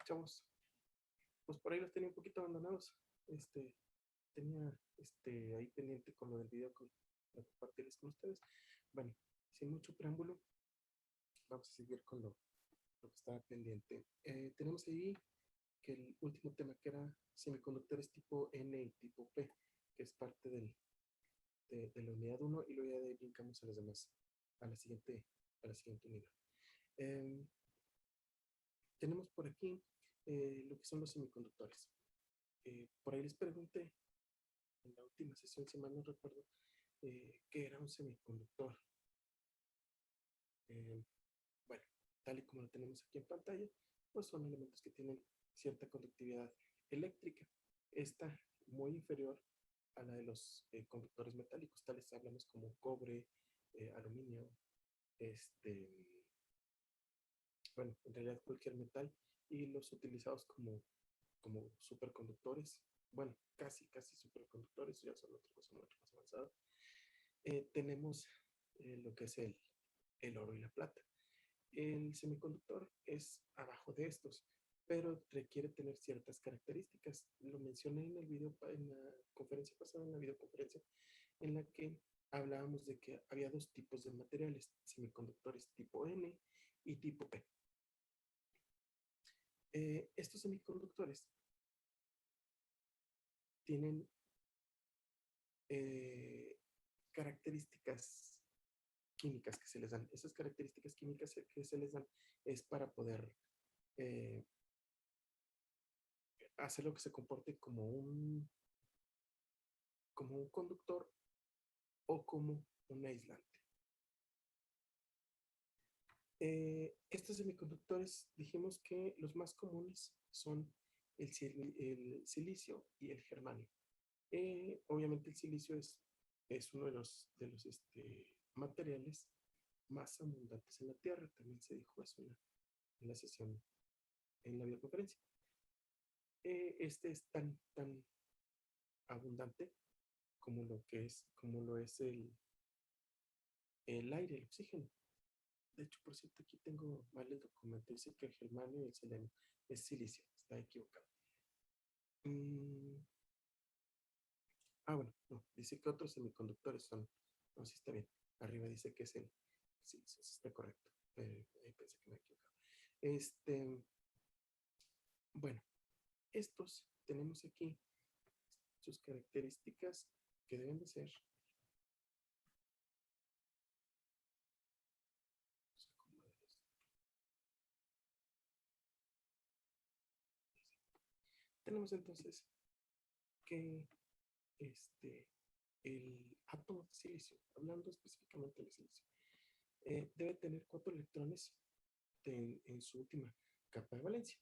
Chavos, pues por ahí los tenía un poquito abandonados. Tenía ahí pendiente con lo del video para compartirles con ustedes. Bueno, sin mucho preámbulo, vamos a seguir con lo que estaba pendiente. Tenemos ahí que el último tema que era semiconductores tipo N y tipo P, que es parte de la unidad uno, y luego ya de ahí brincamos a las demás, a la siguiente unidad. Eh, Tenemos por aquí lo que son los semiconductores. Por ahí les pregunté en la última sesión, si mal no recuerdo, qué era un semiconductor. Eh, bueno, tal y como lo tenemos aquí en pantalla, pues son elementos que tienen cierta conductividad eléctrica. Esta muy inferior a la de los conductores metálicos, tales hablamos como cobre, aluminio, bueno, en realidad cualquier metal, y los utilizados como superconductores, bueno, casi superconductores, ya son otra cosa mucho más avanzada. Tenemos lo que es el oro y la plata. El semiconductor es abajo de estos, pero requiere tener ciertas características. Lo mencioné en el video, en la conferencia pasada, en la videoconferencia, en la que hablábamos de que había dos tipos de materiales, semiconductores tipo N y tipo P. Estos semiconductores tienen eh, características químicas que se les dan. Esas características químicas que se les dan es para poder eh, hacer lo que se comporte como un conductor o como un aislante. Estos semiconductores dijimos que los más comunes son el silicio y el germanio. Obviamente el silicio es uno de los materiales más abundantes en la Tierra. También se dijo eso en la sesión, en la videoconferencia. Este es tan abundante como lo es el aire, el oxígeno. De hecho, por cierto, aquí tengo mal el documento. Dice que el germanio y el selenio es silicio. Está equivocado. Mm, bueno, no. Dice que otros semiconductores son. No, sí está bien. Arriba dice que es el silicio. Sí está correcto. Ahí pensé que me equivocaba. Bueno, estos tenemos aquí sus características que deben de ser. Tenemos entonces que el átomo de silicio, hablando específicamente de silicio, debe tener 4 electrones en su última capa de valencia.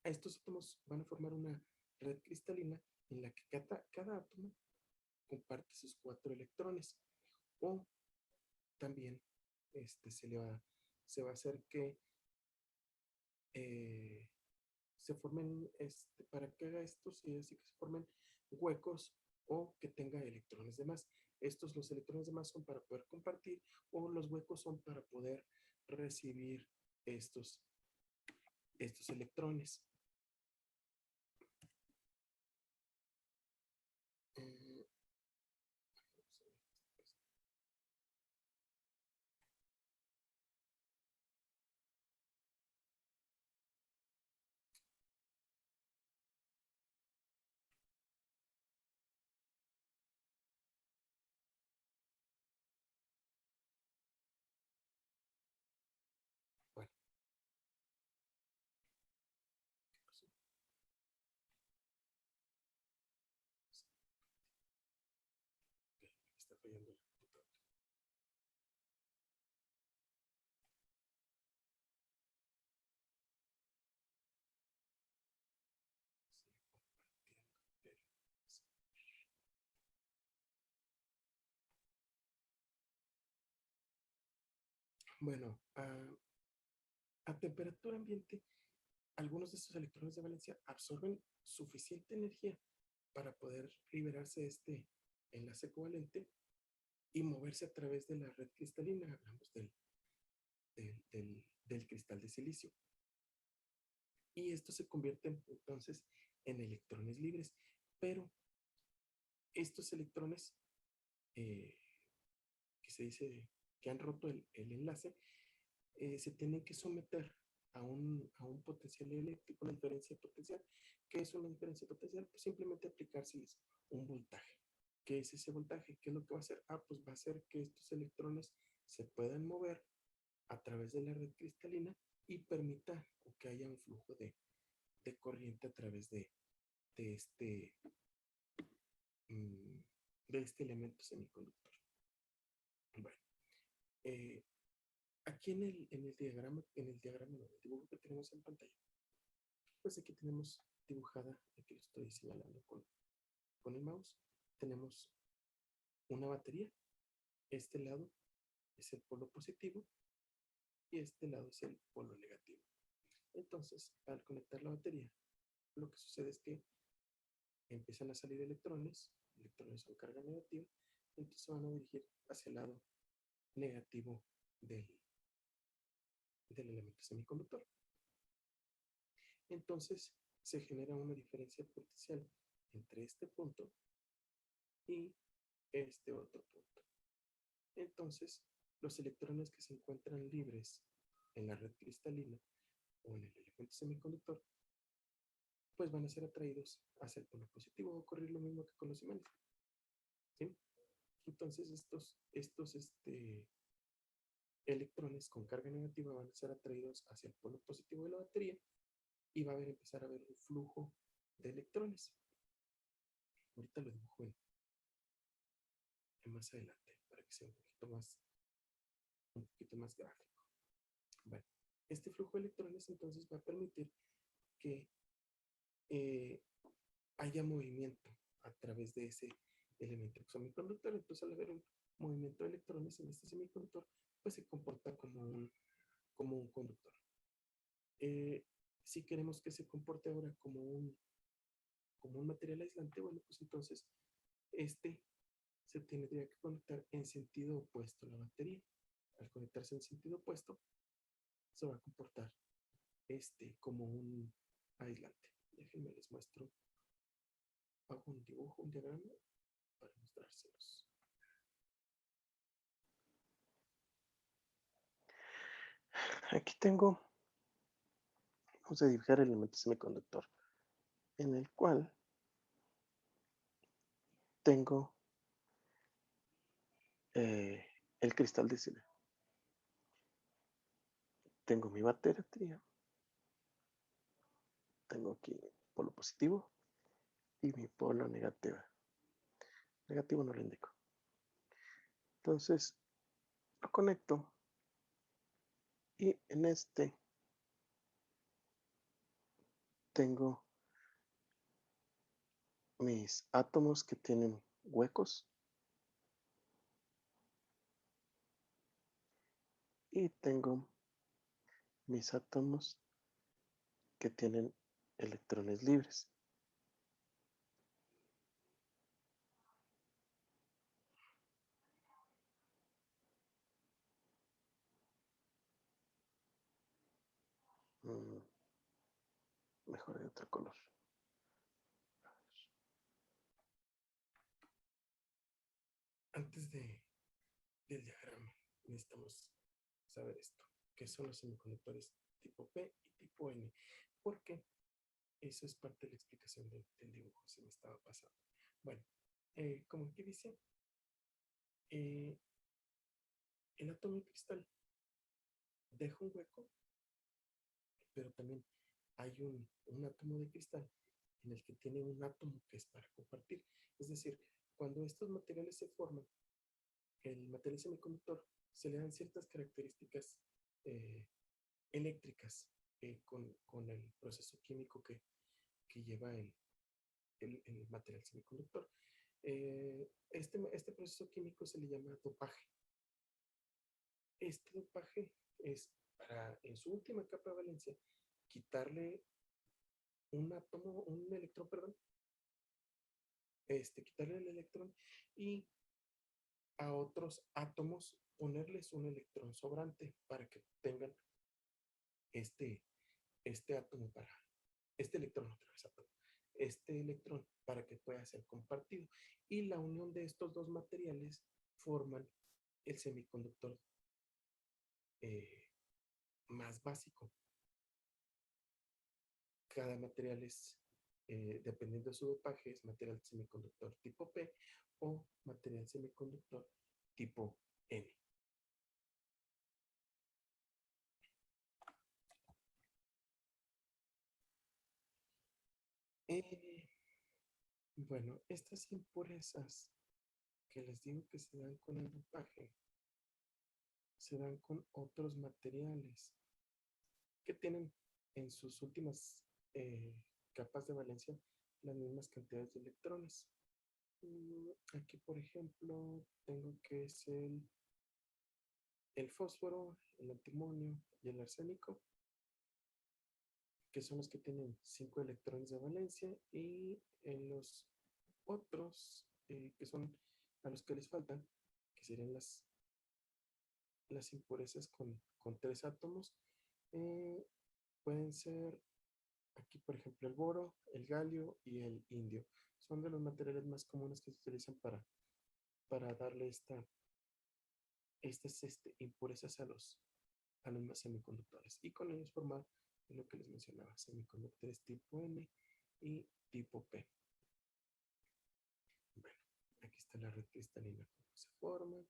Estos átomos van a formar una red cristalina en la que cada átomo comparte sus 4 electrones. O también se va a hacer que eh, se formen, para que haga esto, sí, así que se formen huecos o que tenga electrones de más. Los electrones de más son para poder compartir, o los huecos son para poder recibir estos, estos electrones. Eh, bueno, está fallando el computador. Bueno, a temperatura ambiente, algunos de estos electrones de valencia absorben suficiente energía para poder liberarse de este enlace covalente y moverse a través de la red cristalina. Hablamos del cristal de silicio. y estos se convierten entonces en electrones libres. Pero estos electrones eh, que se dice que han roto el enlace, se tienen que someter a un potencial eléctrico, una diferencia potencial. ¿Qué es una diferencia potencial? Pues simplemente aplicárseles un voltaje. ¿Qué es ese voltaje? ¿Qué es lo que va a hacer? Ah, pues va a hacer que estos electrones se puedan mover a través de la red cristalina y permita que haya un flujo de corriente a través de este, mm, de este elemento semiconductor. Bueno, eh, aquí en el diagrama, no, el dibujo que tenemos en pantalla, pues aquí tenemos dibujada, aquí lo estoy señalando con el mouse, tenemos una batería. Este lado es el polo positivo y este lado es el polo negativo. Entonces, al conectar la batería, lo que sucede es que empiezan a salir electrones con carga negativa, entonces se van a dirigir hacia el lado negativo del elemento semiconductor. Entonces, se genera una diferencia potencial entre este punto y este otro punto. Entonces, los electrones que se encuentran libres en la red cristalina o en el elemento semiconductor, pues van a ser atraídos hacia el polo positivo. Va a ocurrir lo mismo que con los imanes, ¿sí? Entonces, estos electrones con carga negativa van a ser atraídos hacia el polo positivo de la batería y va a empezar a haber un flujo de electrones. Ahorita lo dibujo en más adelante para que sea un poquito más gráfico. Bueno, este flujo de electrones entonces va a permitir que eh, haya movimiento a través de ese elemento semiconductor. Entonces, al haber un movimiento de electrones en este semiconductor, pues se comporta como un conductor. Si queremos que se comporte ahora como un material aislante, bueno, pues entonces este se tendría que conectar en sentido opuesto a la batería. Al conectarse en sentido opuesto, se va a comportar como un aislante. Déjenme les muestro, hago un dibujo, un diagrama para mostrárselos. Aquí tengo, vamos a dibujar el elemento semiconductor, en el cual tengo el cristal de cine. Tengo mi batería, tengo aquí polo positivo y mi polo negativo. Negativo no lo indico. Entonces lo conecto y en este tengo mis átomos que tienen huecos y tengo mis átomos que tienen electrones libres. Mejor de otro color. Antes del diagrama, necesitamos saber esto, que son los semiconductores tipo P y tipo N, porque eso es parte de la explicación del dibujo, se me estaba pasando. Bueno, como aquí dice, el átomo de cristal deja un hueco, pero también hay un átomo de cristal en el que tiene un átomo que es para compartir. Es decir, cuando estos materiales se forman, el material semiconductor se le dan ciertas características eh, eléctricas con el proceso químico que lleva el material semiconductor. Este proceso químico se le llama dopaje. Este dopaje es para, en su última capa de valencia, quitarle un electrón, perdón, quitarle el electrón y a otros átomos ponerles un electrón sobrante para que tengan este átomo este electrón, otra vez, este electrón para que pueda ser compartido. Y la unión de estos dos materiales forman el semiconductor más básico. Cada material es, dependiendo de su dopaje, es material semiconductor tipo P o material semiconductor tipo N. Bueno, estas impurezas que les digo que se dan con el dopaje, se dan con otros materiales que tienen en sus últimas capas de valencia las mismas cantidades de electrones. Aquí, por ejemplo, tengo que es el fósforo, el antimonio y el arsénico, que son los que tienen 5 electrones de valencia, y los otros, que son a los que les faltan, que serían las impurezas con 3 átomos, pueden ser aquí, por ejemplo, el boro, el galio y el indio. Son de los materiales más comunes que se utilizan para darle estas impurezas a los semiconductores. Y con ellos formar lo que les mencionaba, semiconductores tipo N y tipo P. Bueno, aquí está la red cristalina, cómo se forma.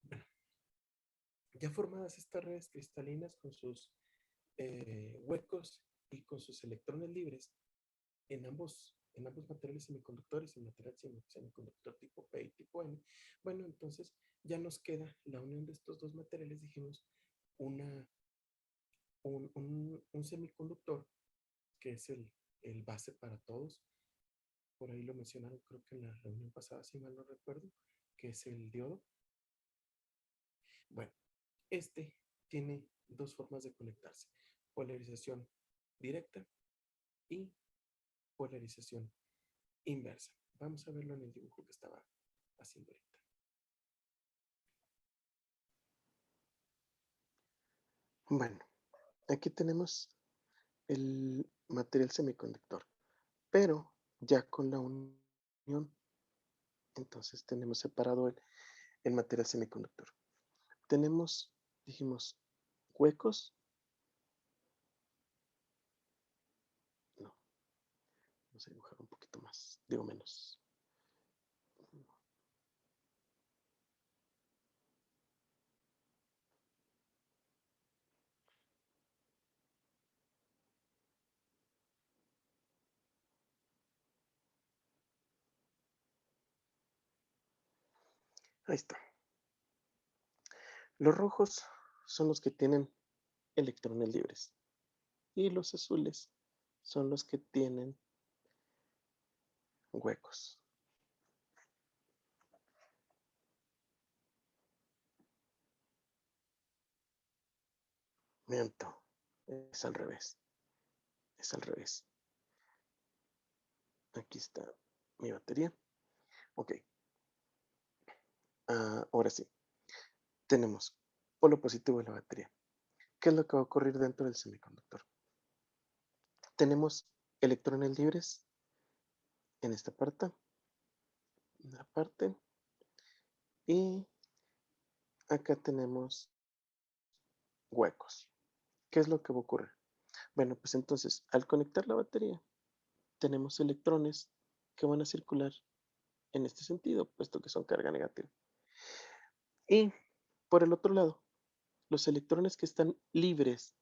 Bueno, ya formadas estas redes cristalinas con sus huecos y con sus electrones libres en ambos materiales semiconductores, el material semiconductor tipo P y tipo N, bueno, entonces ya nos queda la unión de estos dos materiales, dijimos, un semiconductor que es el base para todos. Por ahí lo mencionaron, creo que en la reunión pasada, si mal no recuerdo, que es el diodo. Bueno, este tiene dos formas de conectarse: polarización directa y polarización inversa. Vamos a verlo en el dibujo que estaba haciendo ahorita. Bueno, aquí tenemos el material semiconductor, pero ya con la unión, entonces tenemos separado el material semiconductor. Tenemos, dijimos, huecos. No, vamos a dibujar un poquito más, digo menos. Ahí está. Los rojos son los que tienen electrones libres y los azules son los que tienen huecos. Miento, es al revés. Es al revés. Aquí está mi batería. Ok. Ahora sí. Tenemos polo positivo de la batería. ¿Qué es lo que va a ocurrir dentro del semiconductor? Tenemos electrones libres en esta parte, y acá tenemos huecos. ¿Qué es lo que va a ocurrir? Bueno, pues entonces, al conectar la batería, tenemos electrones que van a circular en este sentido, puesto que son carga negativa. Y por el otro lado, los electrones que están libres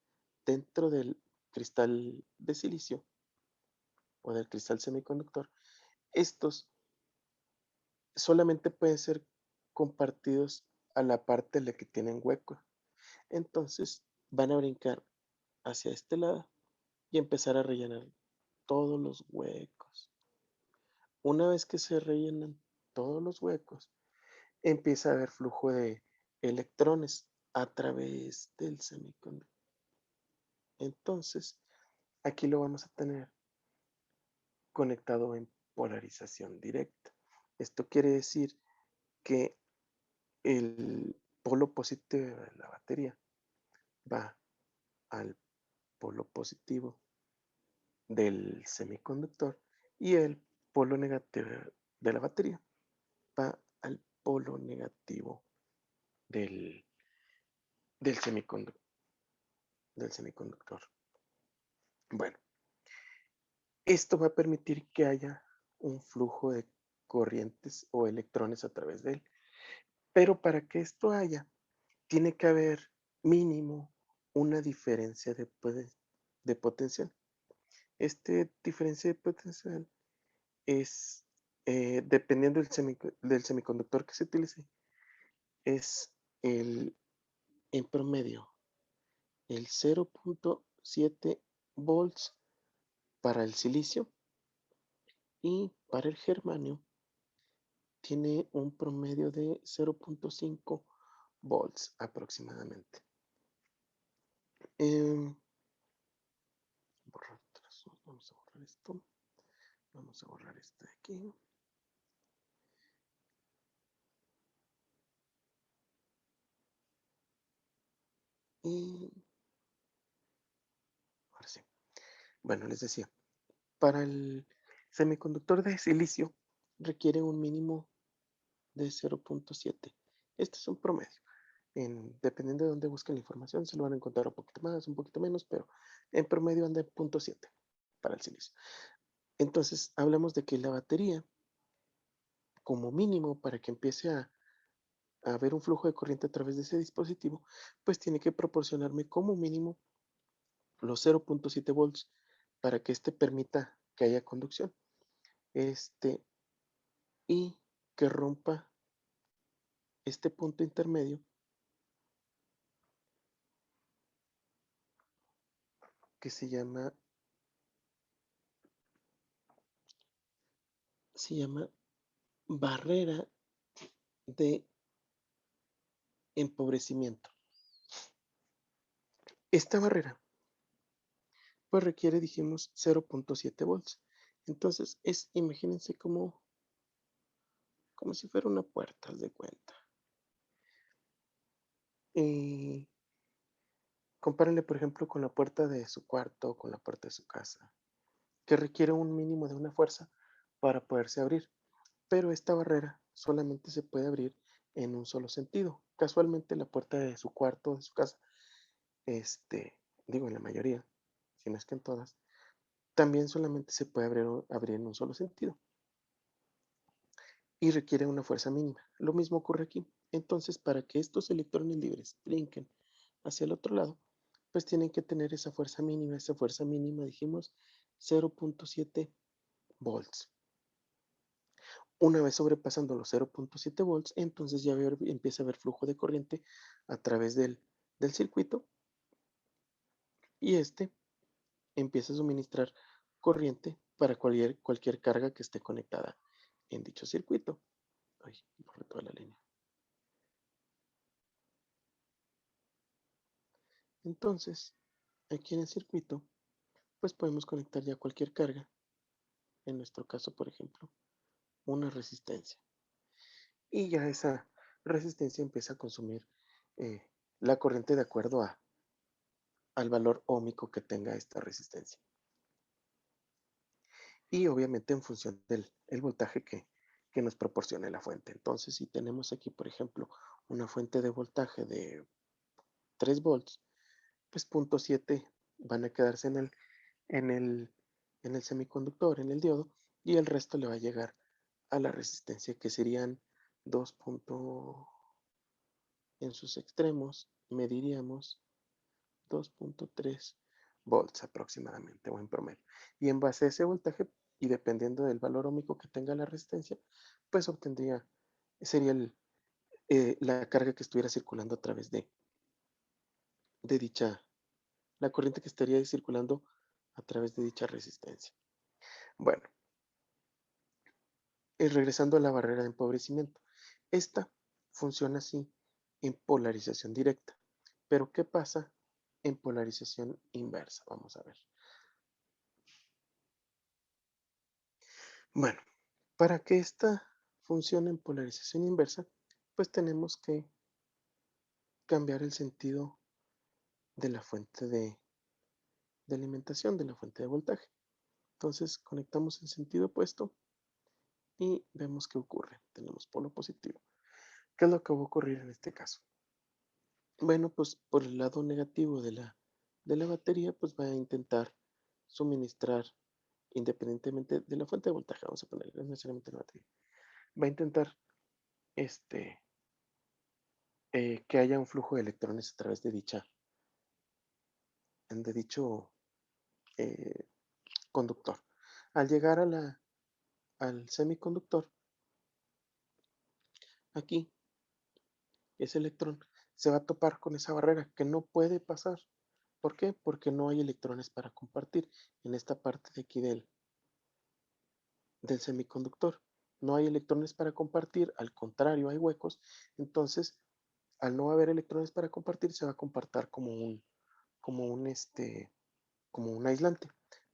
dentro del cristal de silicio o del cristal semiconductor, estos solamente pueden ser compartidos a la parte en la que tienen hueco. Entonces van a brincar hacia este lado y empezar a rellenar todos los huecos. Una vez que se rellenan todos los huecos, empieza a haber flujo de electrones a través del semiconductor. Entonces, aquí lo vamos a tener conectado en polarización directa. Esto quiere decir que el polo positivo de la batería va al polo positivo del semiconductor y el polo negativo de la batería va al polo negativo del, del semiconductor, del semiconductor. Bueno, esto va a permitir que haya un flujo de corrientes o electrones a través de él. Pero para que esto haya, tiene que haber mínimo una diferencia de potencial. Este diferencia de potencial es, dependiendo del semiconductor que se utilice, es el, en promedio el 0.7 volts para el silicio y para el germanio tiene un promedio de 0.5 volts aproximadamente. Em, vamos a borrar esto. Vamos a borrar esto de aquí. Y ahora sí. Bueno, les decía, para el semiconductor de silicio requiere un mínimo de 0.7. Este es un promedio. Dependiendo de dónde busquen la información, se lo van a encontrar un poquito más, un poquito menos, pero en promedio anda en 0.7 para el silicio. Entonces, hablamos de que la batería, como mínimo, para que empiece a haber un flujo de corriente a través de ese dispositivo, pues tiene que proporcionarme como mínimo los 0.7 volts para que éste permita que haya conducción. Y que rompa este punto intermedio que se llama barrera de empobrecimiento. Esta barrera pues requiere, dijimos, 0.7 volts. Entonces imagínense como si fuera una puerta, haz de cuenta. Y compárenle, por ejemplo, con la puerta de su cuarto o con la puerta de su casa, que requiere un mínimo de una fuerza para poderse abrir. Pero esta barrera solamente se puede abrir en un solo sentido. Casualmente la puerta de su cuarto o de su casa, digo en la mayoría, si no es que en todas, también solamente se puede abrir en un solo sentido y requiere una fuerza mínima. Lo mismo ocurre aquí. Entonces, para que estos electrones libres brinquen hacia el otro lado, pues tienen que tener esa fuerza mínima. Esa fuerza mínima, dijimos, 0.7 volts. Una vez sobrepasando los 0.7 volts, entonces ya empieza a haber flujo de corriente a través del circuito y empieza a suministrar corriente para cualquier carga que esté conectada en dicho circuito. Ay, borré toda la línea. Entonces, aquí en el circuito, pues podemos conectar ya cualquier carga. En nuestro caso, por ejemplo, una resistencia. Y ya esa resistencia empieza a consumir eh, la corriente de acuerdo al valor óhmico que tenga esta resistencia. Y obviamente en función del voltaje que nos proporcione la fuente. Entonces, si tenemos aquí, por ejemplo, una fuente de voltaje de 3 volts, pues 0.7 van a quedarse en el, en el semiconductor, en el diodo, y el resto le va a llegar a la resistencia, que serían 2. En sus extremos mediríamos 2.3 volts aproximadamente o en promedio. Y en base a ese voltaje y dependiendo del valor óhmico que tenga la resistencia, pues sería la carga que estuviera circulando a través de la corriente que estaría circulando a través de dicha resistencia. Bueno, y regresando a la barrera de empobrecimiento, esta funciona así en polarización directa. Pero ¿qué pasa en polarización inversa? Vamos a ver. Bueno, para que esta funcione en polarización inversa, pues tenemos que cambiar el sentido de la fuente de alimentación, de la fuente de voltaje. Entonces conectamos en sentido opuesto y vemos qué ocurre. Tenemos polo positivo. ¿Qué es lo que va a ocurrir en este caso? Bueno, pues por el lado negativo de la batería, pues va a intentar suministrar, independientemente de la fuente de voltaje, vamos a poner, no necesariamente la batería, va a intentar este, que haya un flujo de electrones a través de dicho eh, conductor. Al llegar al semiconductor, aquí ese electrón se va a topar con esa barrera que no puede pasar. ¿Por qué? Porque no hay electrones para compartir en esta parte de aquí del semiconductor. No hay electrones para compartir, al contrario, hay huecos. Entonces, al no haber electrones para compartir, se va a comportar como como un aislante.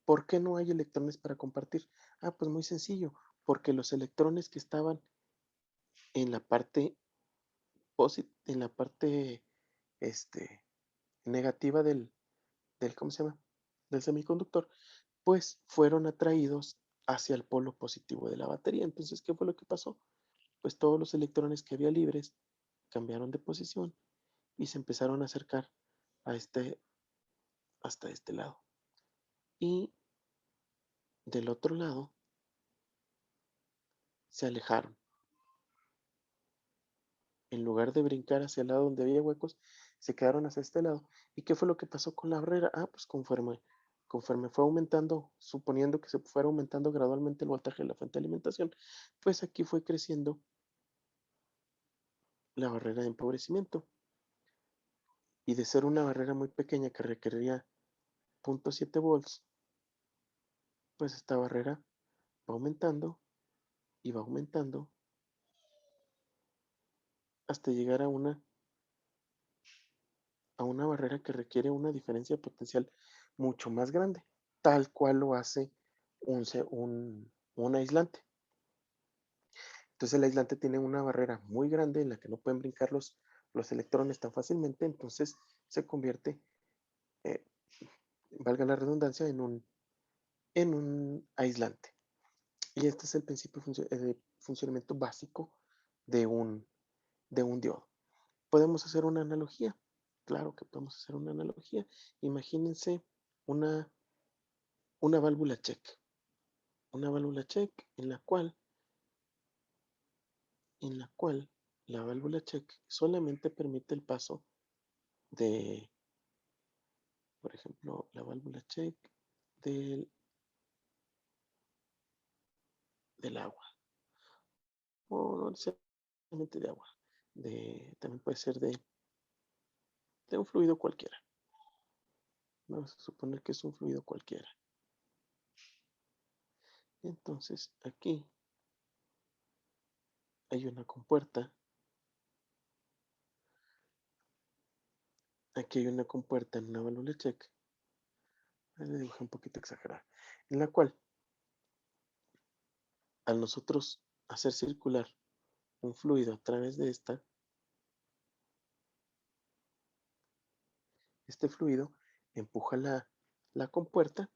¿Por qué no hay electrones para compartir? Ah, pues muy sencillo, porque los electrones que estaban en la parte en la parte este, negativa ¿cómo se llama? Del semiconductor, pues fueron atraídos hacia el polo positivo de la batería. Entonces, ¿qué fue lo que pasó? Pues todos los electrones que había libres cambiaron de posición y se empezaron a acercar a hasta este lado. Y del otro lado se alejaron. En lugar de brincar hacia el lado donde había huecos, se quedaron hacia este lado. ¿Y qué fue lo que pasó con la barrera? Ah, pues conforme fue aumentando, suponiendo que se fuera aumentando gradualmente el voltaje de la fuente de alimentación, pues aquí fue creciendo la barrera de empobrecimiento. Y de ser una barrera muy pequeña que requeriría 0.7 volts, pues esta barrera va aumentando y va aumentando hasta llegar a una barrera que requiere una diferencia potencial mucho más grande, tal cual lo hace un aislante. Entonces el aislante tiene una barrera muy grande en la que no pueden brincar los electrones tan fácilmente, entonces se convierte, eh, valga la redundancia, en un aislante. Y este es el principio de funcionamiento básico de de un diodo. ¿Podemos hacer una analogía? Claro que podemos hacer una analogía. Imagínense una, una válvula check. Una válvula check en la cual la válvula check solamente permite el paso de, por ejemplo, la válvula check del, del agua. O no necesariamente de agua. También puede ser de un fluido cualquiera. Vamos a suponer que es un fluido cualquiera. Entonces, aquí hay una compuerta. Aquí hay una compuerta en una válvula check. Le dibujé un poquito exagerada. En la cual, al nosotros hacer circular un fluido a través de este fluido empuja la compuerta.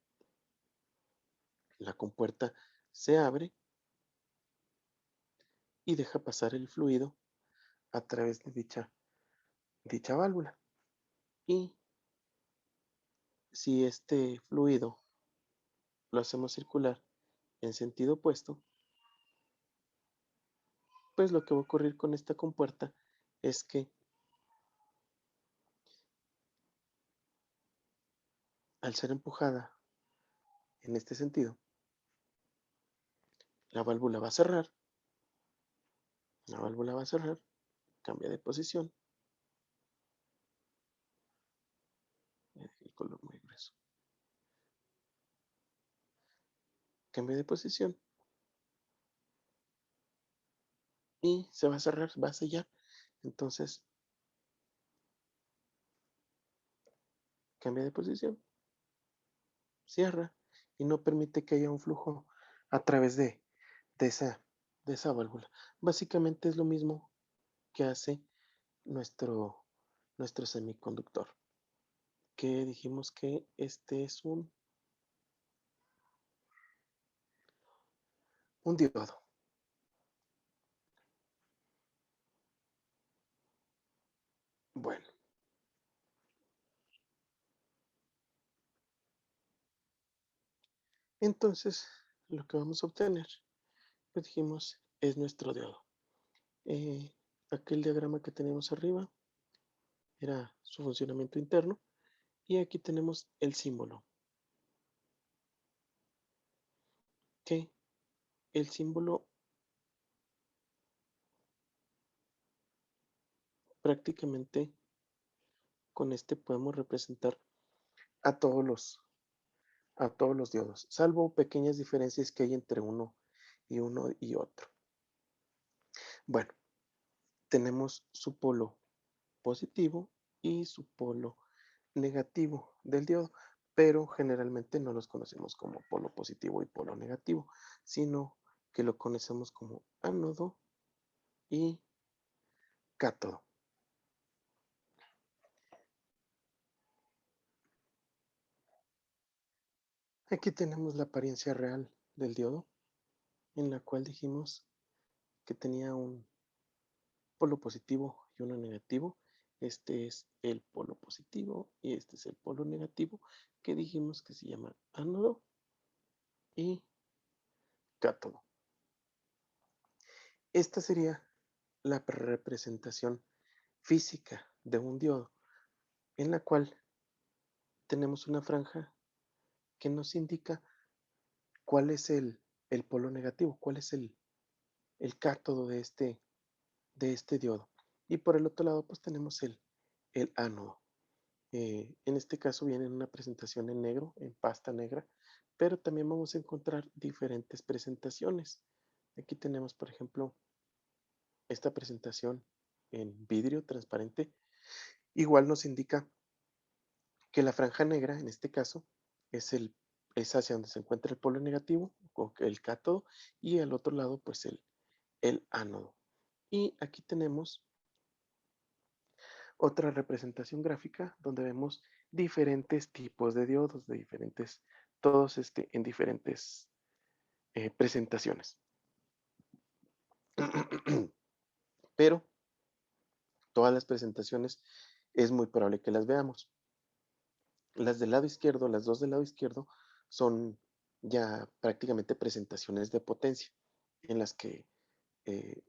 La compuerta se abre y deja pasar el fluido a través de dicha válvula. Y si este fluido lo hacemos circular en sentido opuesto, pues lo que va a ocurrir con esta compuerta es que al ser empujada en este sentido, la válvula va a cerrar, la válvula va a cerrar, cambia de posición, el color muy grueso, cambia de posición y se va a cerrar, va a sellar. Entonces, cambia de posición, cierra y no permite que haya un flujo a través de esa, de esa válvula. Básicamente es lo mismo que hace nuestro, nuestro semiconductor, que dijimos que este es un diodo. Bueno, entonces lo que vamos a obtener, pues dijimos, es nuestro diodo. Aquel diagrama que tenemos arriba era su funcionamiento interno y aquí tenemos el símbolo, que el símbolo prácticamente con este podemos representar a a todos los diodos, salvo pequeñas diferencias que hay entre uno y otro. Bueno, tenemos su polo positivo y su polo negativo del diodo, pero generalmente no los conocemos como polo positivo y polo negativo, sino que lo conocemos como ánodo y cátodo. Aquí tenemos la apariencia real del diodo, en la cual dijimos que tenía un polo positivo y uno negativo. Este es el polo positivo y este es el polo negativo, que dijimos que se llama ánodo y cátodo. Esta sería la representación física de un diodo, en la cual tenemos una franja que nos indica cuál es el polo negativo, cuál es el cátodo de este diodo. Y por el otro lado, pues tenemos el ánodo. En este caso viene en una presentación en negro, en pasta negra, pero también vamos a encontrar diferentes presentaciones. Aquí tenemos, por ejemplo, esta presentación en vidrio transparente. Igual nos indica que la franja negra, en este caso, es hacia donde se encuentra el polo negativo, o el cátodo, y al otro lado, pues el ánodo. Y aquí tenemos otra representación gráfica donde vemos diferentes tipos de diodos, de diferentes, todos en diferentes presentaciones. Pero todas las presentaciones es muy probable que las veamos. Las del lado izquierdo, las dos del lado izquierdo, son ya prácticamente presentaciones de potencia, en las que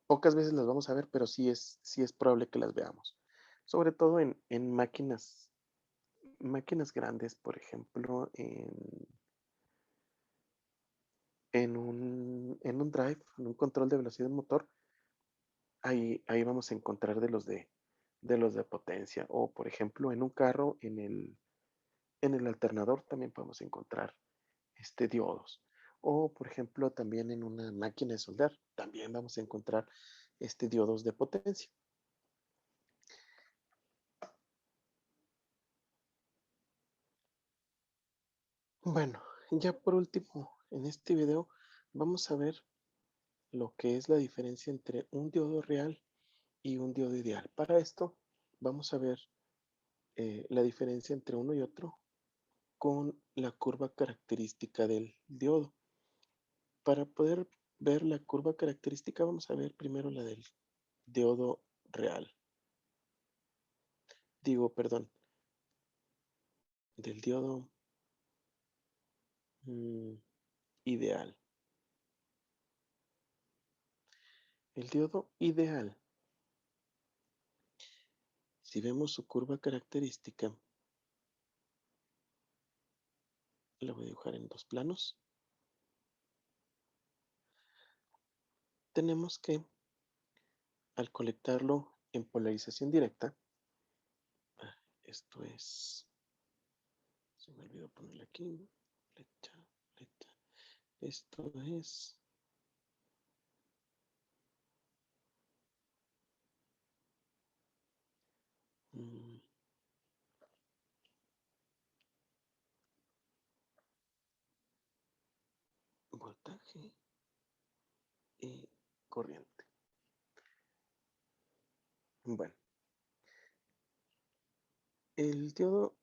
pocas veces las vamos a ver, pero sí es probable que las veamos. Sobre todo en máquinas grandes, por ejemplo, en un drive, en un control de velocidad motor, ahí vamos a encontrar de los de potencia. O, por ejemplo, en un carro, en el alternador también podemos encontrar diodos. O, por ejemplo, también en una máquina de soldar, también vamos a encontrar diodos de potencia. Bueno, ya por último, en este video vamos a ver lo que es la diferencia entre un diodo real y un diodo ideal. Para esto vamos a ver la diferencia entre uno y otro con la curva característica del diodo. Para poder ver la curva característica vamos a ver primero la del diodo real. Digo, perdón, del diodo ideal. El diodo ideal, si vemos su curva característica, la voy a dibujar en dos planos. Tenemos que, al conectarlo en polarización directa, esto es, se me olvidó ponerle aquí, flecha, flecha. Esto es voltaje y corriente. Bueno, el diodo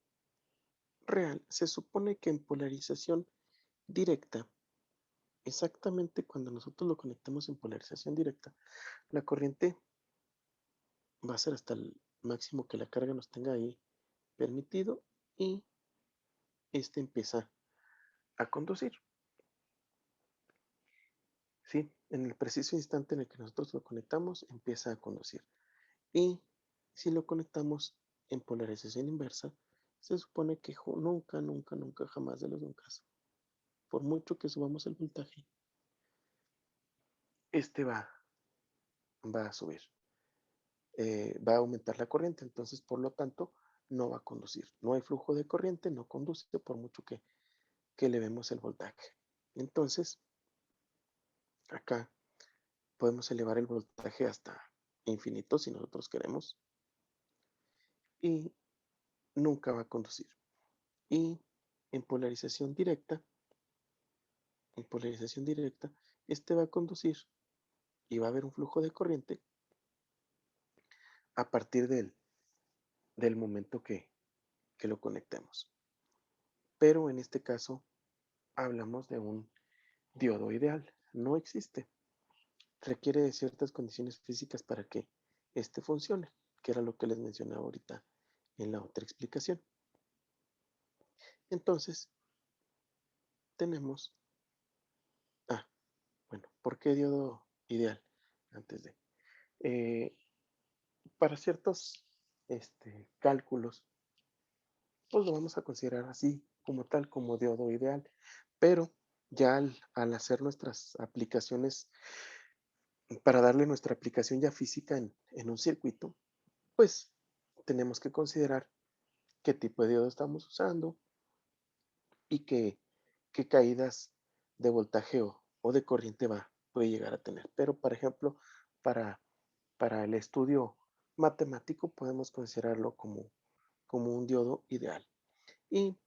real se supone que en polarización directa, exactamente cuando nosotros lo conectamos en polarización directa, la corriente va a ser hasta el máximo que la carga nos tenga ahí permitido y este empieza a conducir. ¿Sí? En el preciso instante en el que nosotros lo conectamos, empieza a conducir. Y si lo conectamos en polarización inversa, se supone que nunca, nunca, nunca, jamás de los nunca, por mucho que subamos el voltaje, este va a subir, va a aumentar la corriente, entonces por lo tanto no va a conducir. No hay flujo de corriente, no conduce por mucho que elevemos el voltaje. Entonces, acá podemos elevar el voltaje hasta infinito si nosotros queremos y nunca va a conducir. Y en polarización directa, este va a conducir y va a haber un flujo de corriente a partir del momento que lo conectemos. Pero en este caso hablamos de un diodo ideal. No existe. Requiere de ciertas condiciones físicas para que este funcione, que era lo que les mencionaba ahorita en la otra explicación. Entonces, tenemos, bueno, ¿por qué diodo ideal? Antes de, para ciertos cálculos, pues lo vamos a considerar así, como tal, como diodo ideal. Pero ya al hacer nuestras aplicaciones, para darle nuestra aplicación ya física en un circuito, pues tenemos que considerar qué tipo de diodo estamos usando y qué caídas de voltaje o de corriente puede llegar a tener. Pero, por ejemplo, para el estudio matemático podemos considerarlo como un diodo ideal. Y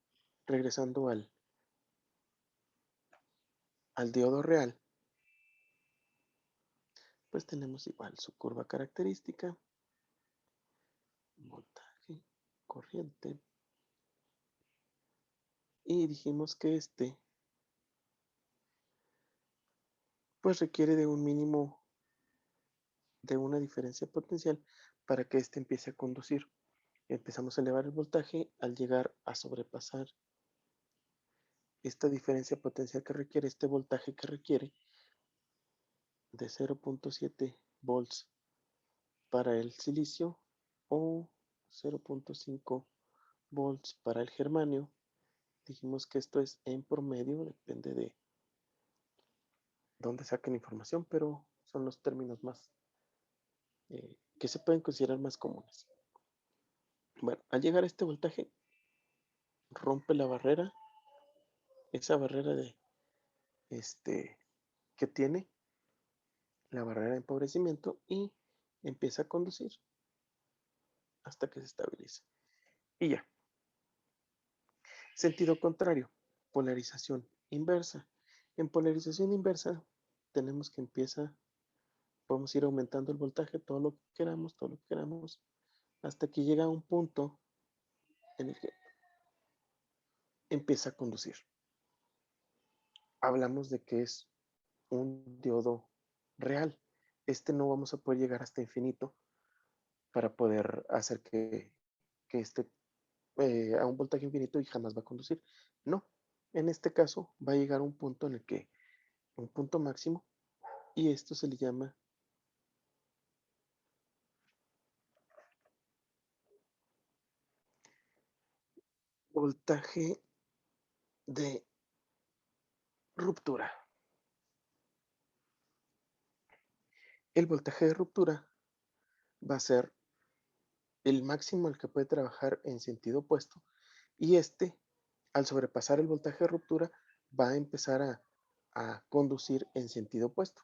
regresando al diodo real, pues tenemos igual su curva característica, voltaje, corriente, y dijimos que pues requiere de un mínimo de una diferencia potencial para que empiece a conducir. Empezamos a elevar el voltaje al llegar a sobrepasar esta diferencia potencial que requiere, este voltaje que requiere de 0.7 volts para el silicio o 0.5 volts para el germanio. Dijimos que esto es en promedio, depende de dónde saquen información, pero son los términos más que se pueden considerar más comunes. Bueno, al llegar a este voltaje, rompe la barrera, esa barrera de que tiene la barrera de empobrecimiento y empieza a conducir hasta que se estabilice. Y ya. Sentido contrario, polarización inversa. En polarización inversa tenemos que podemos ir aumentando el voltaje todo lo que queramos, hasta que llega a un punto en el que empieza a conducir. Hablamos de que es un diodo real. No vamos a poder llegar hasta infinito para poder hacer que esté a un voltaje infinito y jamás va a conducir. No, en este caso va a llegar a un punto un punto máximo, y esto se le llama voltaje de ruptura. El voltaje de ruptura va a ser el máximo al que puede trabajar en sentido opuesto, y al sobrepasar el voltaje de ruptura, va a empezar a conducir en sentido opuesto.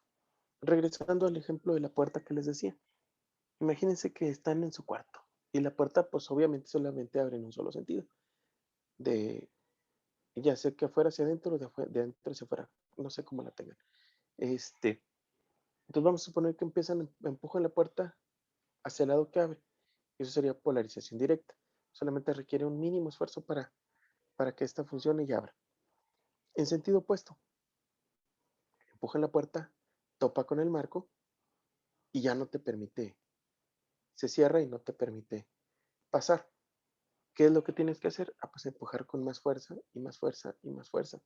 Regresando al ejemplo de la puerta que les decía, imagínense que están en su cuarto y la puerta pues obviamente solamente abre en un solo sentido, ya sea que afuera hacia adentro o de adentro hacia afuera. no sé cómo la tengan. Entonces vamos a suponer que empujan la puerta hacia el lado que abre. Eso sería polarización directa. Solamente requiere un mínimo esfuerzo para que esta funcione y abra. En sentido opuesto, empujan la puerta, topa con el marco y ya no te permite, se cierra y no te permite pasar. ¿Qué es lo que tienes que hacer? Pues empujar con más fuerza y más fuerza y más fuerza.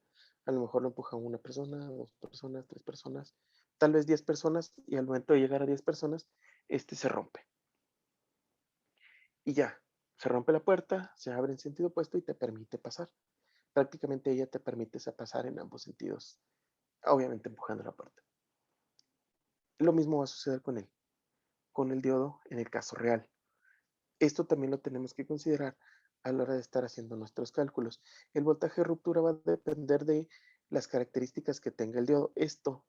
A lo mejor lo empuja una persona, dos personas, tres personas, tal vez 10 personas, y al momento de llegar a 10 personas, se rompe. Y ya, se rompe la puerta, se abre en sentido opuesto y te permite pasar. Prácticamente ella te permite pasar en ambos sentidos, obviamente empujando la puerta. Lo mismo va a suceder con el diodo en el caso real. Esto también lo tenemos que considerar a la hora de estar haciendo nuestros cálculos. El voltaje de ruptura va a depender de las características que tenga el diodo. Esto,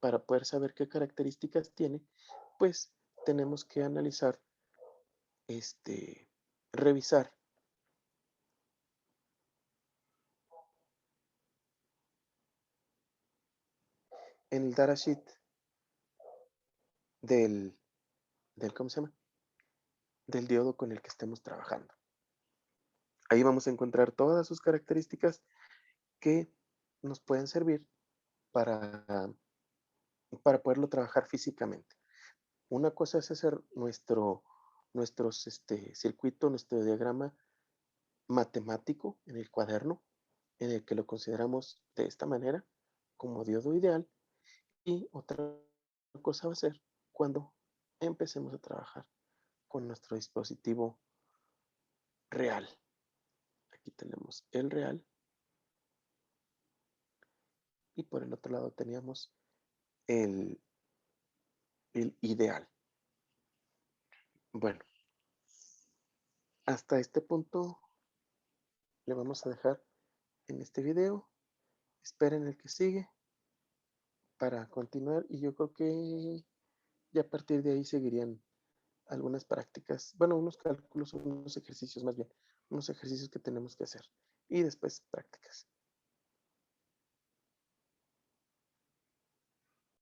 para poder saber qué características tiene, pues tenemos que analizar, revisar en el datasheet del, ¿cómo se llama? Del diodo con el que estemos trabajando. Ahí vamos a encontrar todas sus características que nos pueden servir para, para poderlo trabajar físicamente. Una cosa es hacer nuestros circuito, nuestro diagrama matemático en el cuaderno, en el que lo consideramos de esta manera, como diodo ideal, y otra cosa va a ser cuando empecemos a trabajar con nuestro dispositivo real. Aquí tenemos el real y por el otro lado teníamos el ideal. Bueno, hasta este punto le vamos a dejar en este video. Esperen el que sigue para continuar y yo creo que ya a partir de ahí seguirían algunas prácticas, bueno, unos cálculos, unos ejercicios más bien, unos ejercicios que tenemos que hacer y después prácticas.